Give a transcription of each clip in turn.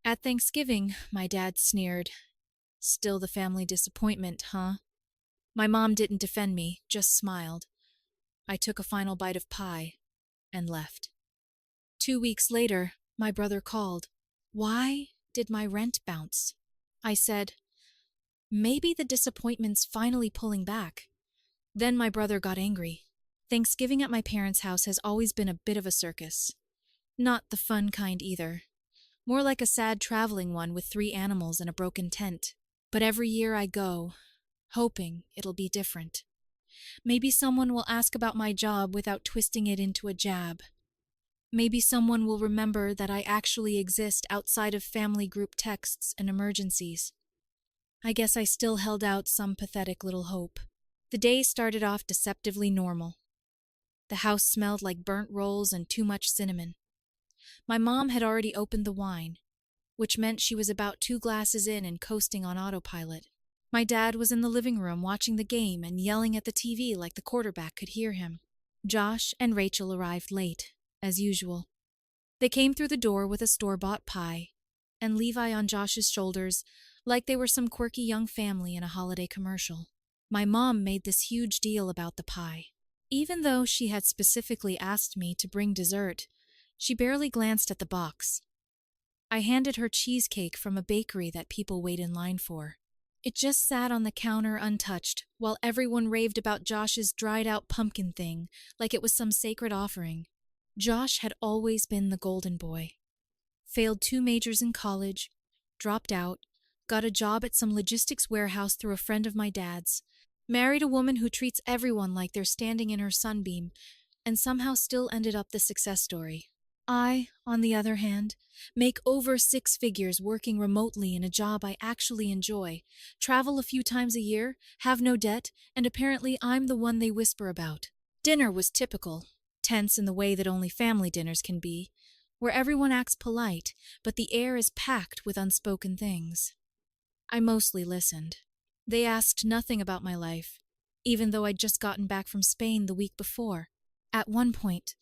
At Thanksgiving, my dad sneered. Still the family disappointment, huh? My mom didn't defend me, just smiled. I took a final bite of pie and left. 2 weeks later, my brother called. Why did my rent bounce? I said, maybe the disappointment's finally pulling back. Then my brother got angry. Thanksgiving at my parents' house has always been a bit of a circus. Not the fun kind either. More like a sad traveling one with 3 animals and a broken tent. But every year I go, hoping it'll be different. Maybe someone will ask about my job without twisting it into a jab. Maybe someone will remember that I actually exist outside of family group texts and emergencies. I guess I still held out some pathetic little hope. The day started off deceptively normal. The house smelled like burnt rolls and too much cinnamon. My mom had already opened the wine, which meant she was about 2 glasses in and coasting on autopilot. My dad was in the living room watching the game and yelling at the TV like the quarterback could hear him. Josh and Rachel arrived late, as usual. They came through the door with a store-bought pie, and Levi on Josh's shoulders like they were some quirky young family in a holiday commercial. My mom made this huge deal about the pie. Even though she had specifically asked me to bring dessert, she barely glanced at the box. I handed her cheesecake from a bakery that people wait in line for. It just sat on the counter untouched, while everyone raved about Josh's dried-out pumpkin thing like it was some sacred offering. Josh had always been the golden boy. Failed 2 majors in college, dropped out, got a job at some logistics warehouse through a friend of my dad's, married a woman who treats everyone like they're standing in her sunbeam, and somehow still ended up the success story. I, on the other hand, make over 6 figures working remotely in a job I actually enjoy, travel a few times a year, have no debt, and apparently I'm the one they whisper about. Dinner was typical, tense in the way that only family dinners can be, where everyone acts polite, but the air is packed with unspoken things. I mostly listened. They asked nothing about my life, even though I'd just gotten back from Spain the week before. At one point,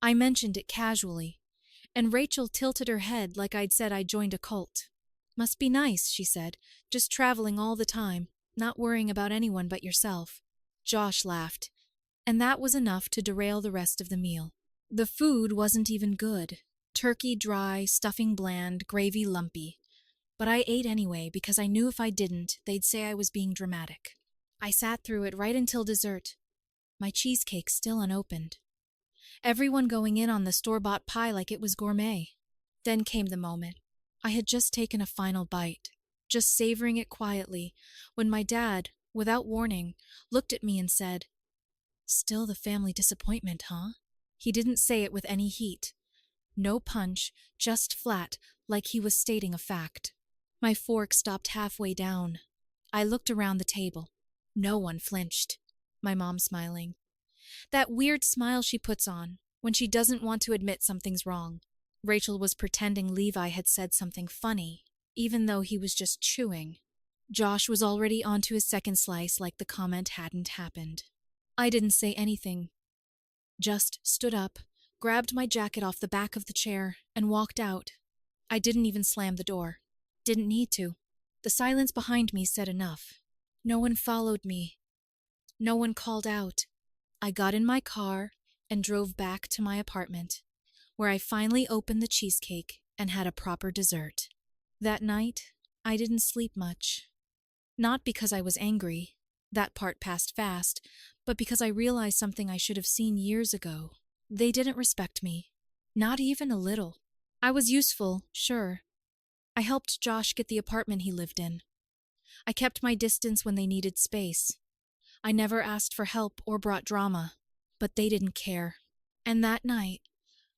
I mentioned it casually, and Rachel tilted her head like I'd said I joined a cult. Must be nice, she said, just traveling all the time, not worrying about anyone but yourself. Josh laughed, and that was enough to derail the rest of the meal. The food wasn't even good. Turkey dry, stuffing bland, gravy lumpy. But I ate anyway because I knew if I didn't, they'd say I was being dramatic. I sat through it right until dessert, my cheesecake still unopened. Everyone going in on the store-bought pie like it was gourmet. Then came the moment. I had just taken a final bite, just savoring it quietly, when my dad, without warning, looked at me and said, "Still the family disappointment, huh?" He didn't say it with any heat. No punch, just flat, like he was stating a fact. My fork stopped halfway down. I looked around the table. No one flinched. My mom smiling. That weird smile she puts on when she doesn't want to admit something's wrong. Rachel was pretending Levi had said something funny, even though he was just chewing. Josh was already onto his second slice like the comment hadn't happened. I didn't say anything. Just stood up, grabbed my jacket off the back of the chair, and walked out. I didn't even slam the door. Didn't need to. The silence behind me said enough. No one followed me. No one called out. I got in my car and drove back to my apartment, where I finally opened the cheesecake and had a proper dessert. That night, I didn't sleep much. Not because I was angry, that part passed fast, but because I realized something I should have seen years ago. They didn't respect me. Not even a little. I was useful, sure. I helped Josh get the apartment he lived in. I kept my distance when they needed space. I never asked for help or brought drama, but they didn't care. And that night,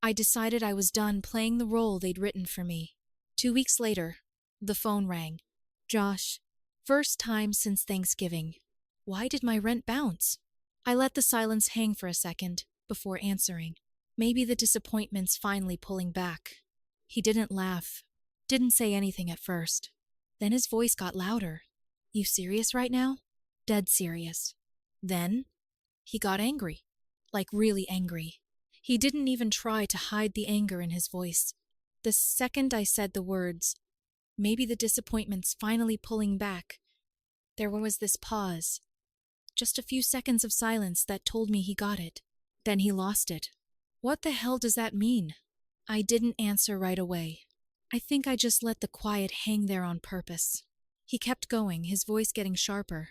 I decided I was done playing the role they'd written for me. 2 weeks later, the phone rang. "Josh, first time since Thanksgiving. Why did my rent bounce?" I let the silence hang for a second before answering. Maybe the disappointment's finally pulling back. He didn't laugh, didn't say anything at first. Then his voice got louder. "You serious right now?" "Dead serious." Then he got angry, like really angry. He didn't even try to hide the anger in his voice. The second I said the words, Maybe the disappointment's finally pulling back. There was this pause, just a few seconds of silence that told me he got it. Then he lost it. What the hell does that mean? I didn't answer right away. I think I just let the quiet hang there on purpose. He kept going, his voice getting sharper.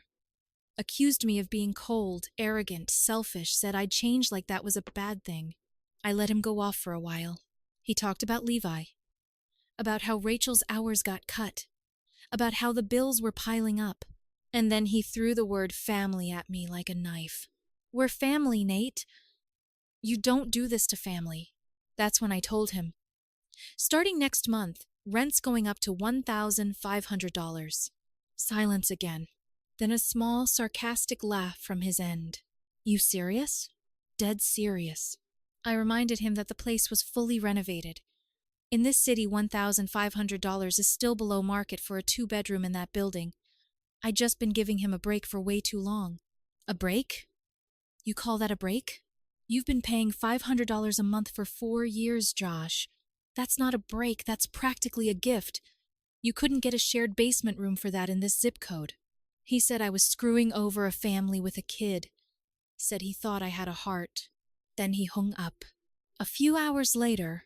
Accused me of being cold, arrogant, selfish, said I'd changed like that was a bad thing. I let him go off for a while. He talked about Levi, about how Rachel's hours got cut, about how the bills were piling up. And then he threw the word family at me like a knife. We're family, Nate. You don't do this to family. That's when I told him. Starting next month, rent's going up to $1,500. Silence again. Then a small, sarcastic laugh from his end. You serious? Dead serious. I reminded him that the place was fully renovated. In this city, $1,500 is still below market for a 2-bedroom in that building. I'd just been giving him a break for way too long. A break? You call that a break? You've been paying $500 a month for 4 years, Josh. That's not a break, that's practically a gift. You couldn't get a shared basement room for that in this zip code. He said I was screwing over a family with a kid. Said he thought I had a heart. Then he hung up. A few hours later,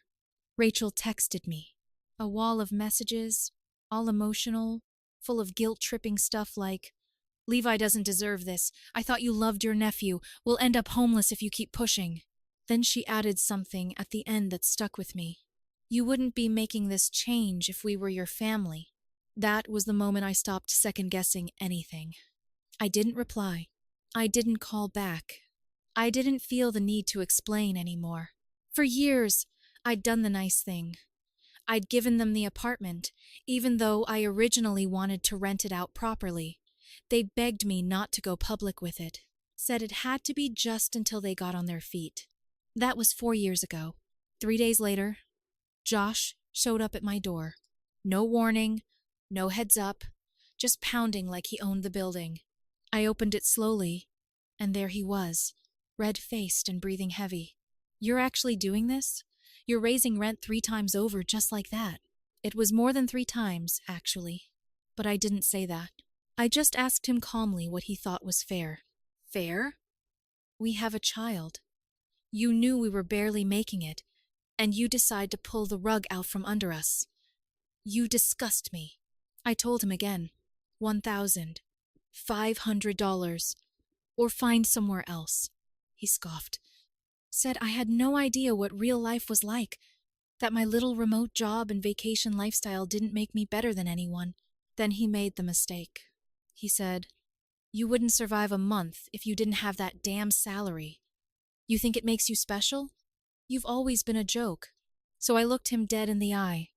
Rachel texted me. A wall of messages, all emotional, full of guilt-tripping stuff like, Levi doesn't deserve this. I thought you loved your nephew. We'll end up homeless if you keep pushing. Then she added something at the end that stuck with me. You wouldn't be making this change if we were your family. That was the moment I stopped second-guessing anything. I didn't reply. I didn't call back. I didn't feel the need to explain anymore. For years, I'd done the nice thing. I'd given them the apartment, even though I originally wanted to rent it out properly. They begged me not to go public with it, said it had to be just until they got on their feet. That was 4 years ago. 3 days later, Josh showed up at my door. No warning, no heads up, just pounding like he owned the building. I opened it slowly, and there he was, red-faced and breathing heavy. You're actually doing this? You're raising rent 3 times over just like that. It was more than 3 times, actually. But I didn't say that. I just asked him calmly what he thought was fair. Fair? We have a child. You knew we were barely making it, and you decide to pull the rug out from under us. You disgust me. I told him again. $1,500. Or find somewhere else. He scoffed. Said I had no idea what real life was like, that my little remote job and vacation lifestyle didn't make me better than anyone. Then he made the mistake. He said, You wouldn't survive a month if you didn't have that damn salary. You think it makes you special? You've always been a joke. So I looked him dead in the eye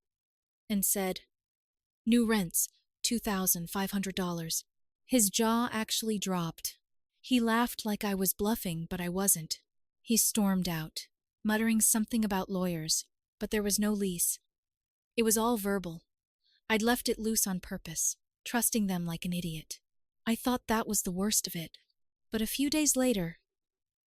and said, New rents, $2,500. His jaw actually dropped. He laughed like I was bluffing, but I wasn't. He stormed out, muttering something about lawyers, but there was no lease. It was all verbal. I'd left it loose on purpose, trusting them like an idiot. I thought that was the worst of it. But a few days later,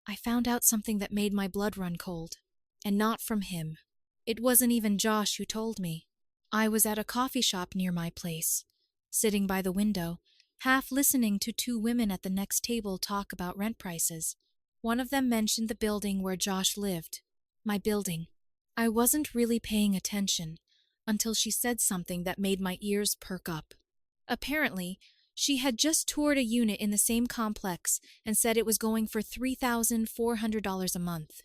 I found out something that made my blood run cold. And not from him. It wasn't even Josh who told me. I was at a coffee shop near my place, sitting by the window, half listening to 2 women at the next table talk about rent prices. One of them mentioned the building where Josh lived. My building. I wasn't really paying attention until she said something that made my ears perk up. Apparently, she had just toured a unit in the same complex and said it was going for $3,400 a month.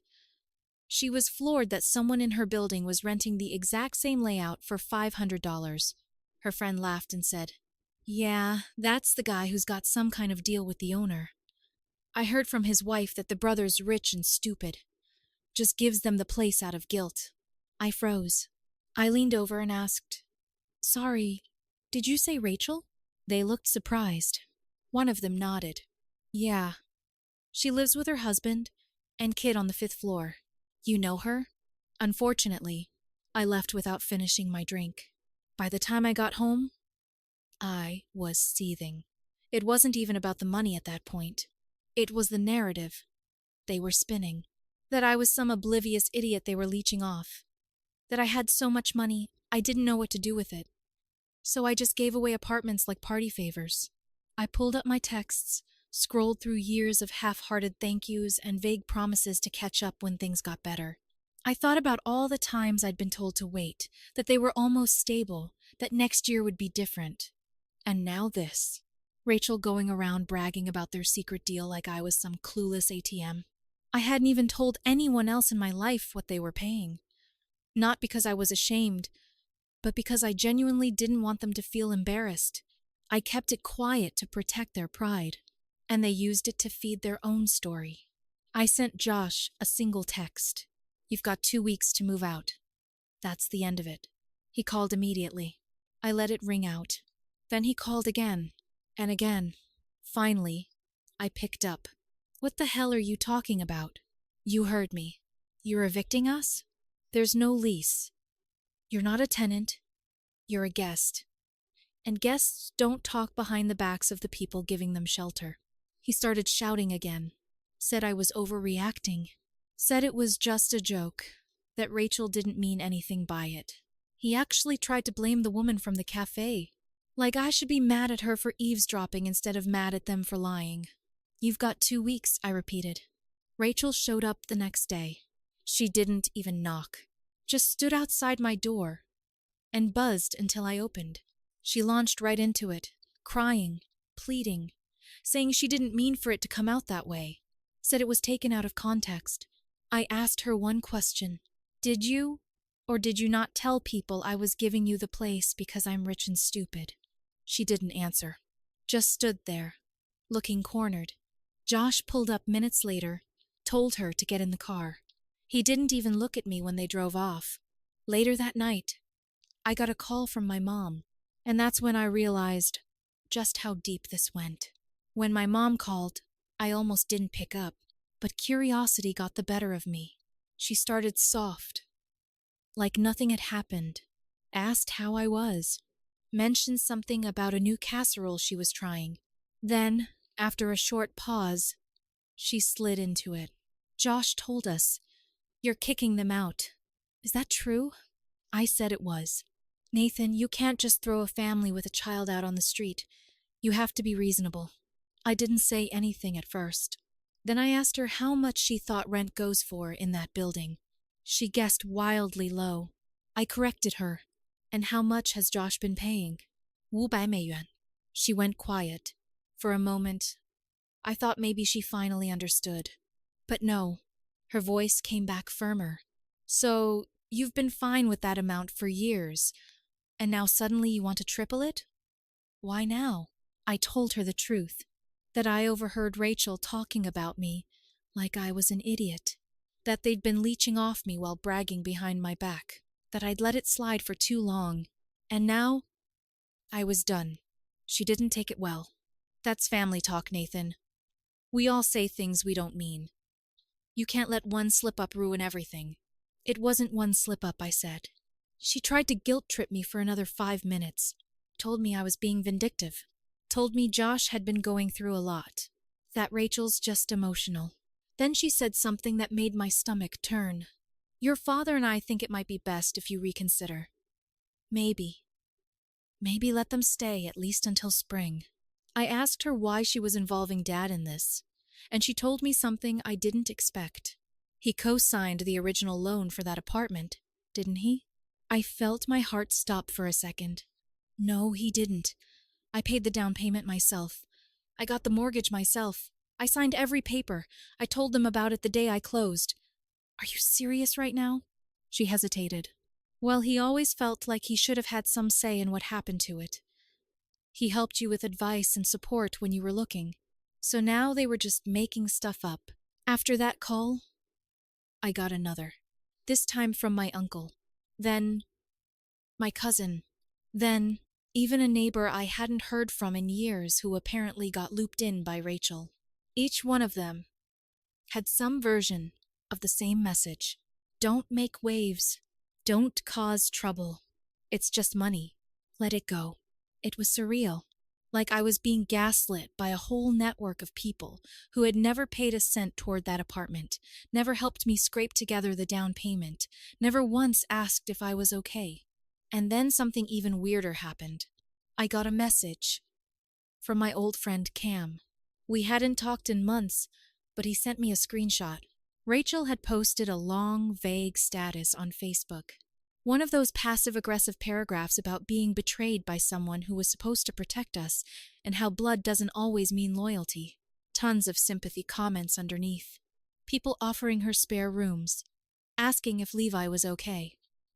She was floored that someone in her building was renting the exact same layout for $500. Her friend laughed and said, Yeah, that's the guy who's got some kind of deal with the owner. I heard from his wife that the brother's rich and stupid. Just gives them the place out of guilt. I froze. I leaned over and asked, Sorry, did you say Rachel? They looked surprised. One of them nodded. Yeah. She lives with her husband and kid on the 5th floor. You know her? Unfortunately, I left without finishing my drink. By the time I got home, I was seething. It wasn't even about the money at that point. It was the narrative they were spinning. That I was some oblivious idiot they were leeching off. That I had so much money, I didn't know what to do with it. So I just gave away apartments like party favors. I pulled up my texts, scrolled through years of half-hearted thank yous and vague promises to catch up when things got better. I thought about all the times I'd been told to wait, that they were almost stable, that next year would be different. And now this. Rachel going around bragging about their secret deal like I was some clueless ATM. I hadn't even told anyone else in my life what they were paying. Not because I was ashamed, but because I genuinely didn't want them to feel embarrassed. I kept it quiet to protect their pride, and they used it to feed their own story. I sent Josh a single text. "You've got 2 weeks to move out." That's the end of it. He called immediately. I let it ring out. Then he called again, and again. Finally, I picked up. "What the hell are you talking about?" "You heard me. You're evicting us? There's no lease. You're not a tenant. You're a guest. And guests don't talk behind the backs of the people giving them shelter." He started shouting again. Said I was overreacting. Said it was just a joke, that Rachel didn't mean anything by it. He actually tried to blame the woman from the cafe. Like I should be mad at her for eavesdropping instead of mad at them for lying. "You've got 2 weeks, I repeated. Rachel showed up the next day. She didn't even knock. Just stood outside my door and buzzed until I opened. She launched right into it, crying, pleading, saying she didn't mean for it to come out that way. Said it was taken out of context. I asked her one question. "Did you or did you not tell people I was giving you the place because I'm rich and stupid?" She didn't answer. Just stood there, looking cornered. Josh pulled up minutes later, told her to get in the car. He didn't even look at me when they drove off. Later that night, I got a call from my mom, and that's when I realized just how deep this went. When my mom called, I almost didn't pick up, but curiosity got the better of me. She started soft, like nothing had happened, asked how I was, mentioned something about a new casserole she was trying. Then, after a short pause, she slid into it. "Josh told us, you're kicking them out. Is that true?" I said it was. "Nathan, you can't just throw a family with a child out on the street. You have to be reasonable." I didn't say anything at first. Then I asked her how much she thought rent goes for in that building. She guessed wildly low. I corrected her. "And how much has Josh been paying?" 500美元. She went quiet. For a moment, I thought maybe she finally understood. But no, her voice came back firmer. "So, you've been fine with that amount for years, and now suddenly you want to triple it? Why now?" I told her the truth, that I overheard Rachel talking about me like I was an idiot, that they'd been leeching off me while bragging behind my back, that I'd let it slide for too long, and now I was done. She didn't take it well. "That's family talk, Nathan. We all say things we don't mean. You can't let one slip-up ruin everything." "It wasn't one slip-up," I said. She tried to guilt-trip me for another 5 minutes, told me I was being vindictive, told me Josh had been going through a lot, that Rachel's just emotional. Then she said something that made my stomach turn. "Your father and I think it might be best if you reconsider. Maybe let them stay at least until spring." I asked her why she was involving Dad in this, and she told me something I didn't expect. "He co-signed the original loan for that apartment, didn't he?" I felt my heart stop for a second. "No, he didn't. I paid the down payment myself. I got the mortgage myself. I signed every paper. I told them about it the day I closed." "Are you serious right now?" She hesitated. "Well, he always felt like he should have had some say in what happened to it. He helped you with advice and support when you were looking. So now they were just making stuff up." After that call, I got another. This time from my uncle. Then my cousin. Then even a neighbor I hadn't heard from in years who apparently got looped in by Rachel. Each one of them had some version of the same message. Don't make waves. Don't cause trouble. It's just money. Let it go. It was surreal. Like I was being gaslit by a whole network of people who had never paid a cent toward that apartment, never helped me scrape together the down payment, never once asked if I was okay. And then something even weirder happened. I got a message from my old friend Cam. We hadn't talked in months, but he sent me a screenshot. Rachel had posted a long, vague status on Facebook. One of those passive-aggressive paragraphs about being betrayed by someone who was supposed to protect us and how blood doesn't always mean loyalty. Tons of sympathy comments underneath. People offering her spare rooms, asking if Levi was okay.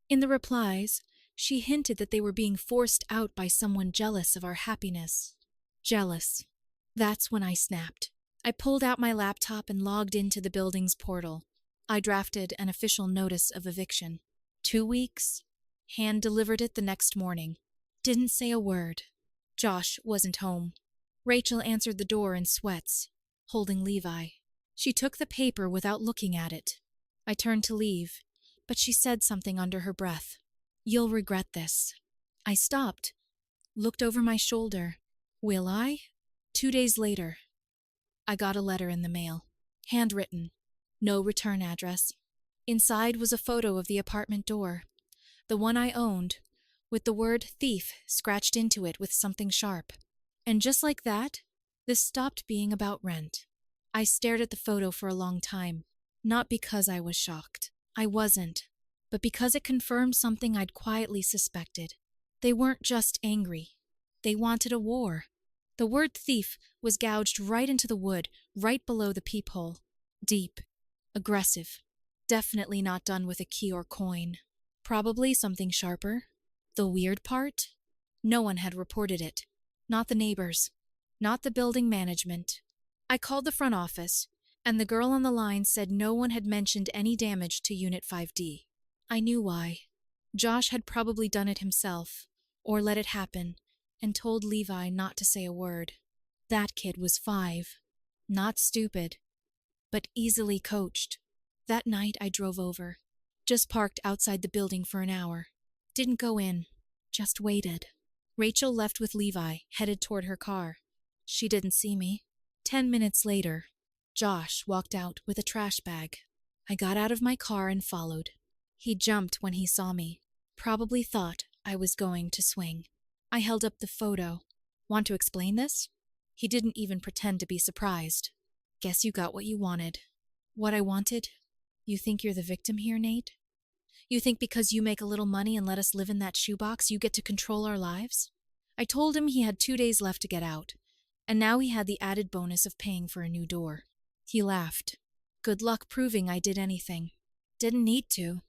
In the replies, she hinted that they were being forced out by someone jealous of our happiness. Jealous. That's when I snapped. I pulled out my laptop and logged into the building's portal. I drafted an official notice of eviction. 2 weeks. Hand-delivered it the next morning. Didn't say a word. Josh wasn't home. Rachel answered the door in sweats, holding Levi. She took the paper without looking at it. I turned to leave, but she said something under her breath. "You'll regret this." I stopped, looked over my shoulder. Will I? 2 days later, I got a letter in the mail. Handwritten. No return address. Inside was a photo of the apartment door, the one I owned, with the word thief scratched into it with something sharp. And just like that, this stopped being about rent. I stared at the photo for a long time, not because I was shocked. I wasn't, but because it confirmed something I'd quietly suspected. They weren't just angry. They wanted a war. The word thief was gouged right into the wood, right below the peephole. Deep. Aggressive. Definitely not done with a key or coin. Probably something sharper. The weird part? No one had reported it. Not the neighbors. Not the building management. I called the front office, and the girl on the line said no one had mentioned any damage to Unit 5D. I knew why. Josh had probably done it himself, or let it happen, and told Levi not to say a word. That kid was 5. Not stupid, but easily coached. That night I drove over. Just parked outside the building for an hour. Didn't go in. Just waited. Rachel left with Levi, headed toward her car. She didn't see me. 10 minutes later, Josh walked out with a trash bag. I got out of my car and followed. He jumped when he saw me. Probably thought I was going to swing. I held up the photo. Want to explain this? He didn't even pretend to be surprised. Guess you got what you wanted. What I wanted? You think you're the victim here, Nate? You think because you make a little money and let us live in that shoebox, you get to control our lives? I told him he had 2 days left to get out, and now he had the added bonus of paying for a new door. He laughed. Good luck proving I did anything. Didn't need to.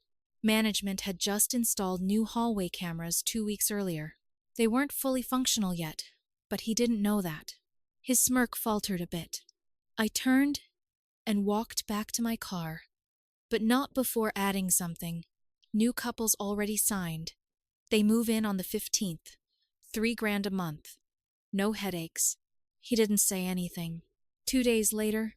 Management had just installed new hallway cameras 2 weeks earlier. They weren't fully functional yet, but he didn't know that. His smirk faltered a bit. I turned and walked back to my car, but not before adding something. New couples already signed. They move in on the 15th. $3,000 a month. No headaches. He didn't say anything. 2 days later,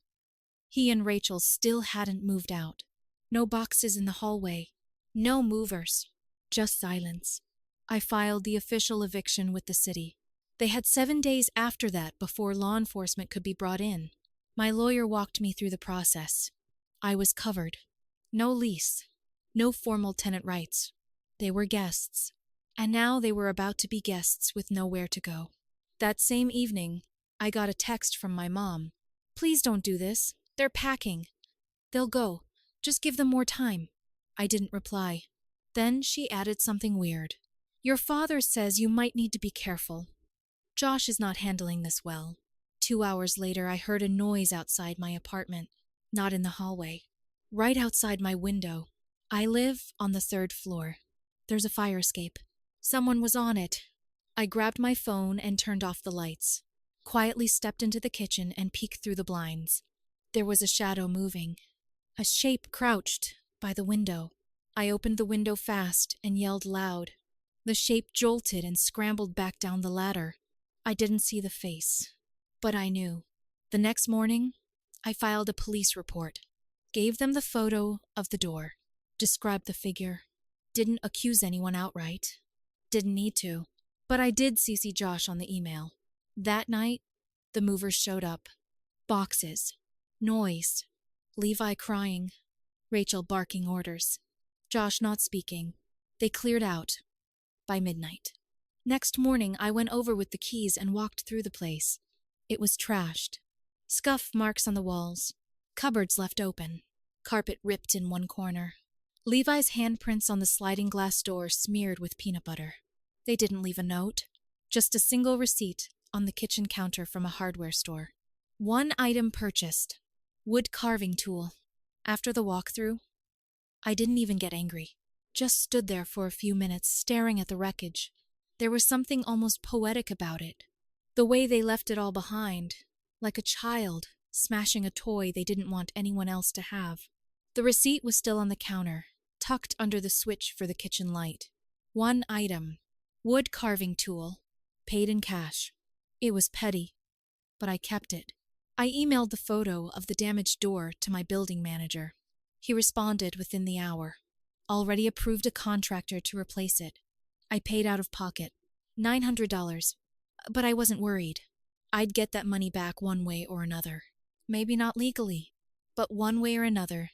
he and Rachel still hadn't moved out. No boxes in the hallway. No movers. Just silence. I filed the official eviction with the city. They had 7 days after that before law enforcement could be brought in. My lawyer walked me through the process. I was covered. No lease. No formal tenant rights. They were guests. And now they were about to be guests with nowhere to go. That same evening, I got a text from my mom. Please don't do this. They're packing. They'll go. Just give them more time. I didn't reply. Then she added something weird. Your father says you might need to be careful. Josh is not handling this well. 2 hours later, I heard a noise outside my apartment. Not in the hallway. Right outside my window. I live on the 3rd floor. There's a fire escape. Someone was on it. I grabbed my phone and turned off the lights. Quietly stepped into the kitchen and peeked through the blinds. There was a shadow moving. A shape crouched by the window. I opened the window fast and yelled loud. The shape jolted and scrambled back down the ladder. I didn't see the face, but I knew. The next morning, I filed a police report. Gave them the photo of the door. Described the figure. Didn't accuse anyone outright. Didn't need to. But I did CC Josh on the email. That night, the movers showed up. Boxes. Noise. Levi crying. Rachel barking orders. Josh not speaking. They cleared out. By midnight. Next morning, I went over with the keys and walked through the place. It was trashed. Scuff marks on the walls. Cupboards left open. Carpet ripped in one corner. Levi's handprints on the sliding glass door smeared with peanut butter. They didn't leave a note. Just a single receipt on the kitchen counter from a hardware store. One item purchased. Wood carving tool. After the walkthrough, I didn't even get angry. Just stood there for a few minutes staring at the wreckage. There was something almost poetic about it. The way they left it all behind, like a child smashing a toy they didn't want anyone else to have. The receipt was still on the counter, tucked under the switch for the kitchen light. One item. Wood carving tool. Paid in cash. It was petty, but I kept it. I emailed the photo of the damaged door to my building manager. He responded within the hour. Already approved a contractor to replace it. I paid out of pocket. $900. But I wasn't worried. I'd get that money back one way or another. Maybe not legally, but one way or another.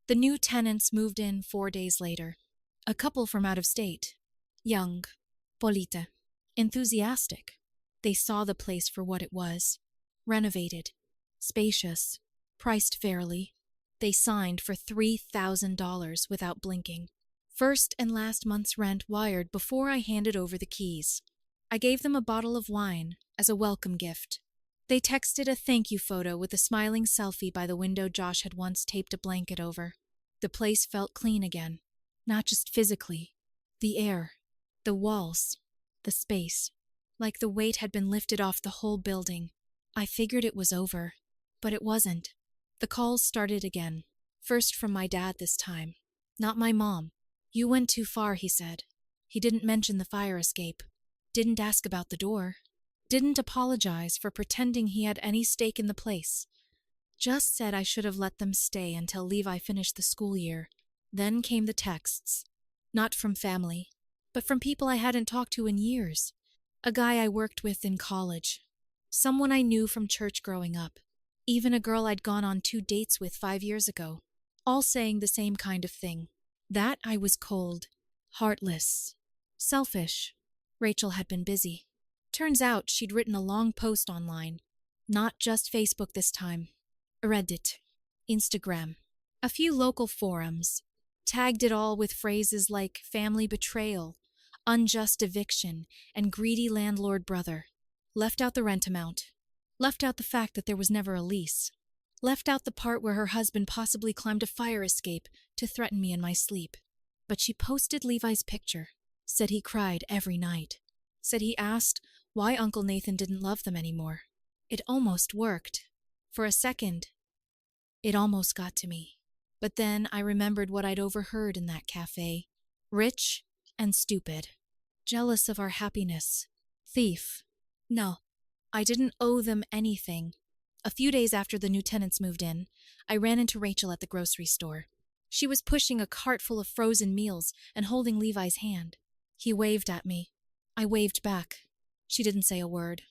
The new tenants moved in 4 days later. A couple from out of state. Young. Polite. Enthusiastic. They saw the place for what it was. Renovated. Spacious. Priced fairly. They signed for $3,000 without blinking. First and last month's rent wired before I handed over the keys. I gave them a bottle of wine as a welcome gift. They texted a thank you photo with a smiling selfie by the window Josh had once taped a blanket over. The place felt clean again. Not just physically. The air. The walls. The space. Like the weight had been lifted off the whole building. I figured it was over, but it wasn't. The calls started again. First from my dad this time. Not my mom. You went too far, he said. He didn't mention the fire escape. Didn't ask about the door. Didn't apologize for pretending he had any stake in the place. Just said I should have let them stay until Levi finished the school year. Then came the texts. Not from family, but from people I hadn't talked to in years. A guy I worked with in college. Someone I knew from church growing up. Even a girl I'd gone on 2 dates with 5 years ago. All saying the same kind of thing. That I was cold, heartless, selfish. Rachel had been busy. Turns out she'd written a long post online. Not just Facebook this time. Reddit, Instagram, a few local forums. Tagged it all with phrases like family betrayal, unjust eviction, and greedy landlord brother. Left out the rent amount. Left out the fact that there was never a lease. Left out the part where her husband possibly climbed a fire escape to threaten me in my sleep. But she posted Levi's picture. Said he cried every night. Said he asked why Uncle Nathan didn't love them anymore. It almost worked. For a second, it almost got to me. But then I remembered what I'd overheard in that cafe. Rich and stupid. Jealous of our happiness. Thief. No, I didn't owe them anything. A few days after the new tenants moved in, I ran into Rachel at the grocery store. She was pushing a cart full of frozen meals and holding Levi's hand. He waved at me. I waved back. She didn't say a word.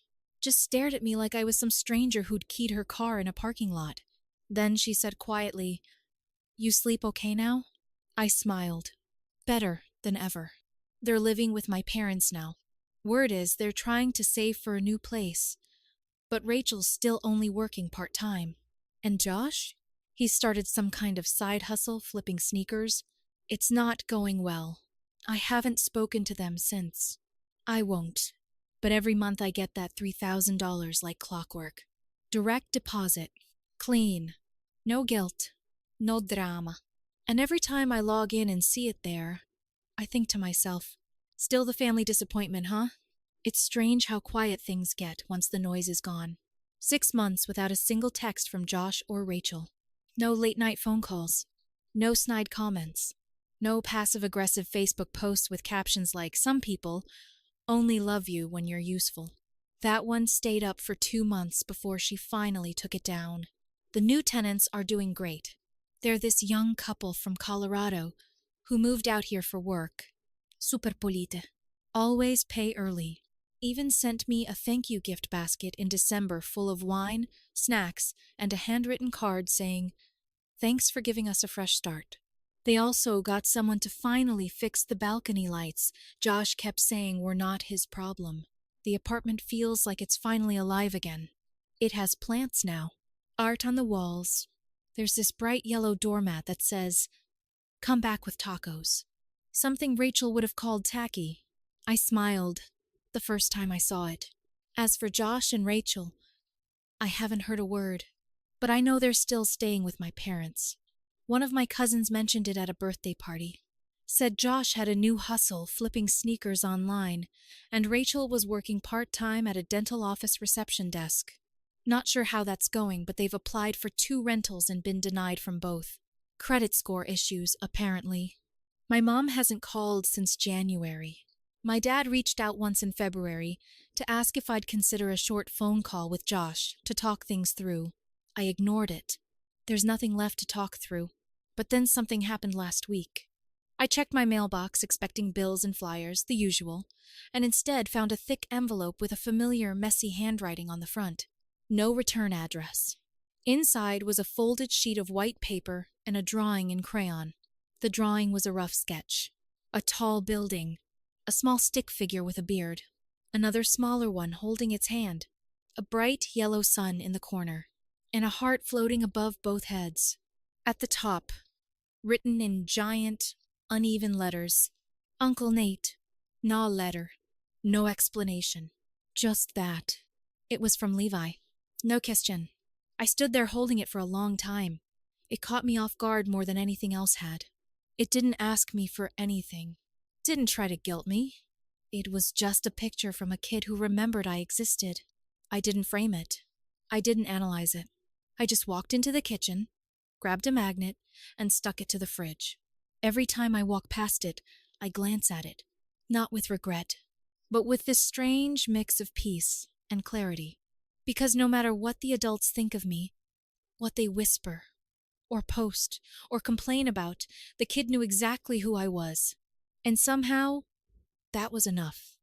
Just stared at me like I was some stranger who'd keyed her car in a parking lot. Then she said quietly, "You sleep okay now?" I smiled. Better than ever. They're living with my parents now. Word is they're trying to save for a new place. But Rachel's still only working part-time. And Josh? He started some kind of side hustle flipping sneakers. It's not going well. I haven't spoken to them since. I won't. But every month I get that $3,000 like clockwork. Direct deposit. Clean. No guilt. No drama. And every time I log in and see it there, I think to myself, still the family disappointment, huh? It's strange how quiet things get once the noise is gone. 6 months without a single text from Josh or Rachel. No late-night phone calls. No snide comments. No passive-aggressive Facebook posts with captions like, "Some people only love you when you're useful." That one stayed up for 2 months before she finally took it down. The new tenants are doing great. They're this young couple from Colorado who moved out here for work. Super polite. Always pay early. Even sent me a thank you gift basket in December full of wine, snacks, and a handwritten card saying, "Thanks for giving us a fresh start." They also got someone to finally fix the balcony lights Josh kept saying were not his problem. The apartment feels like it's finally alive again. It has plants now, art on the walls. There's this bright yellow doormat that says, "Come back with tacos." Something Rachel would have called tacky. I smiled the first time I saw it. As for Josh and Rachel, I haven't heard a word, but I know they're still staying with my parents. One of my cousins mentioned it at a birthday party. Said Josh had a new hustle flipping sneakers online, and Rachel was working part-time at a dental office reception desk. Not sure how that's going, but they've applied for 2 rentals and been denied from both. Credit score issues, apparently. My mom hasn't called since January. My dad reached out once in February to ask if I'd consider a short phone call with Josh to talk things through. I ignored it. There's nothing left to talk through. But then something happened last week. I checked my mailbox expecting bills and flyers, the usual, and instead found a thick envelope with a familiar, messy handwriting on the front. No return address. Inside was a folded sheet of white paper and a drawing in crayon. The drawing was a rough sketch. A tall building, a small stick figure with a beard, another smaller one holding its hand, a bright yellow sun in the corner, and a heart floating above both heads. At the top, written in giant, uneven letters, "Uncle Nate, no letter, no explanation." Just that. It was from Levi. No question. I stood there holding it for a long time. It caught me off guard more than anything else had. It didn't ask me for anything. Didn't try to guilt me. It was just a picture from a kid who remembered I existed. I didn't frame it. I didn't analyze it. I just walked into the kitchen, grabbed a magnet, and stuck it to the fridge. Every time I walk past it, I glance at it, not with regret, but with this strange mix of peace and clarity. Because no matter what the adults think of me, what they whisper, or post, or complain about, the kid knew exactly who I was. And somehow, that was enough.